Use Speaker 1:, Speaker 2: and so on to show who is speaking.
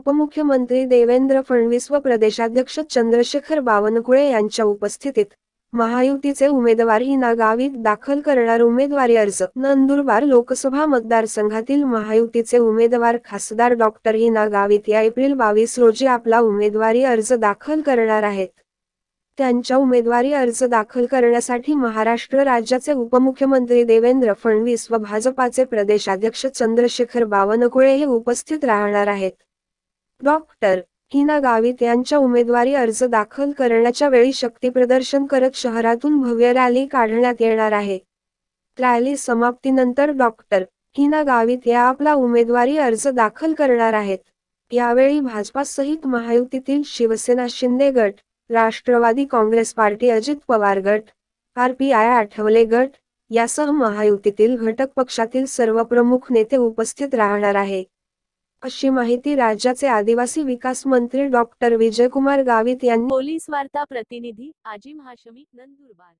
Speaker 1: उपमुख्यमंत्री देवेंद्र फडणवीस व प्रदेशाध्यक्ष चंद्रशेखर बावनकुळे यांच्या उपस्थितीत महायुतीचे उमेदवार हिना गावित दाखल करणार उमेदवारी अर्ज. नंदुरबार लोकसभा मतदारसंघातील महायुतीचे उमेदवार खासदार डॉक्टर हिना गावित या एप्रिल 22 रोजी आपला उमेदवारी अर्ज दाखल करणार आहेत. त्यांच्या उमेदवारी अर्ज दाखल करण्यासाठी महाराष्ट्र राज्याचे उपमुख्यमंत्री देवेंद्र फडणवीस व भाजपाचे प्रदेशाध्यक्ष चंद्रशेखर बावनकुळे हे उपस्थित राहणार आहेत. डॉक्टर हिना गावित यांच्या उमेदवारी अर्ज दाखल करण्याच्या वेळी शक्तीप्रदर्शन करत शहरातून भव्य रॅली काढण्यात येणार आहे. रॅली समाप्तीनंतर डॉक्टर हिना गावित या आपला उमेदवारी अर्ज दाखल करणार आहेत. यावेळी भाजपासहित महायुतीतील शिवसेना शिंदे गट, राष्ट्रवादी काँग्रेस पार्टी अजित पवार गट, RPI आठवले गट यासह महायुतीतील घटक पक्षातील सर्व प्रमुख नेते उपस्थित राहणार आहे, अशी माहिती राज्याचे आदिवासी विकास मंत्री डॉक्टर विजयकुमार गावित यांनी.
Speaker 2: पोलीस वार्ता प्रतिनिधी आजिम हाशमी, नंदुरबार.